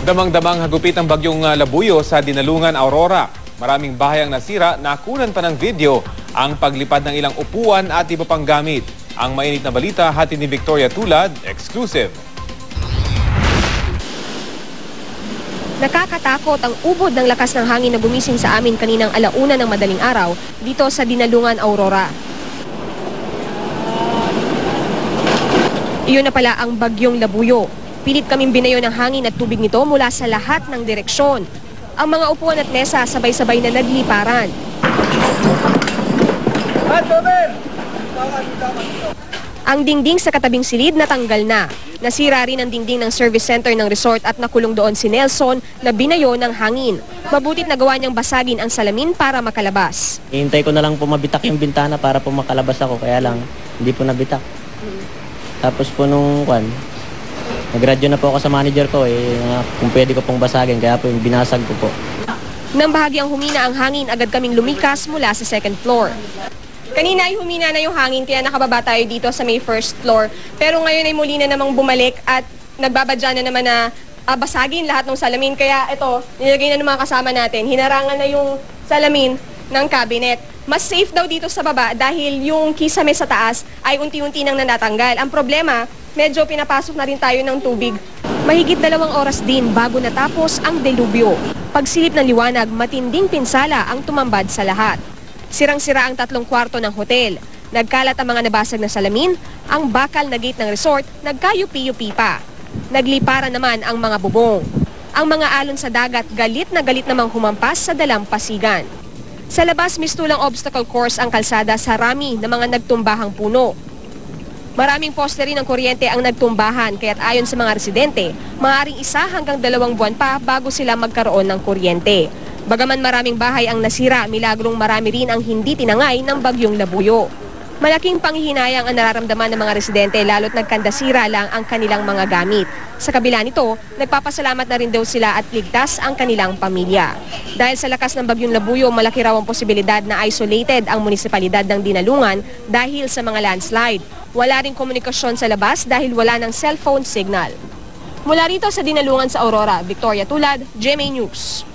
Damang-damang hagupit ang bagyong Labuyo sa Dinalungan, Aurora. Maraming bahay ang nasira, nakunan pa ng video ang paglipad ng ilang upuan at iba pang gamit. Ang mainit na balita, hatid ni Victoria Tulad, exclusive. Nakakatakot ang ubod ng lakas ng hangin na gumising sa amin kaninang 1:00 ng madaling araw dito sa Dinalungan, Aurora. Iyon na pala ang bagyong Labuyo. Pilit kaming binayo ng hangin at tubig nito mula sa lahat ng direksyon. Ang mga upuan at mesa sabay-sabay na nagliparan. Ang dingding sa katabing silid natanggal na. Nasira rin ang dingding ng service center ng resort at nakulong doon si Nelson na binayo ng hangin. Mabutit nagawa niyang basagin ang salamin para makalabas. Hintay ko na lang po mabitak yung bintana para po makalabas ako, kaya lang hindi po nabitak. Tapos po nung nag-radyo na po ako sa manager ko kung pwede ko pong basagin, kaya po yung binasag ko po. Nang bahagyang humina ang hangin, agad kaming lumikas mula sa second floor. Kanina ay humina na yung hangin kaya nakababa tayo dito sa may first floor. Pero ngayon ay muli na namang bumalik at nagbabadya na naman na basagin lahat ng salamin. Kaya ito, nilagay na ng mga kasama natin. Hinarangan na yung salamin ng cabinet. Mas safe daw dito sa baba dahil yung kisame sa taas ay unti-unti nang nanatanggal. Ang problema, medyo pinapasok na rin tayo ng tubig. Mahigit 2 oras din bago natapos ang delubyo. Pagsilip ng liwanag, matinding pinsala ang tumambad sa lahat. Sirang-sira ang 3 kwarto ng hotel. Nagkalat ang mga nabasag na salamin, ang bakal na gate ng resort, nagkayupi-yupi pa. Nagliparan naman ang mga bubong. Ang mga alon sa dagat galit na galit namang humampas sa dalampasigan. Sa labas, mistulang obstacle course ang kalsada sa rami ng mga nagtumbahang puno. Maraming poste rin ng kuryente ang nagtumbahan, kaya't ayon sa mga residente, maaaring 1 hanggang 2 buwan pa bago sila magkaroon ng kuryente. Bagaman maraming bahay ang nasira, milagrong marami rin ang hindi tinangay ng bagyong Labuyo. Malaking panghihinayang ang nararamdaman ng mga residente lalo't nagkandasira lang ang kanilang mga gamit. Sa kabila nito, nagpapasalamat na rin daw sila at ligtas ang kanilang pamilya. Dahil sa lakas ng bagyong Labuyo, malaki raw ang posibilidad na isolated ang munisipalidad ng Dinalungan dahil sa mga landslide. Wala ring komunikasyon sa labas dahil wala ng cellphone signal. Mula rito sa Dinalungan sa Aurora, Victoria Tulad, GMA News.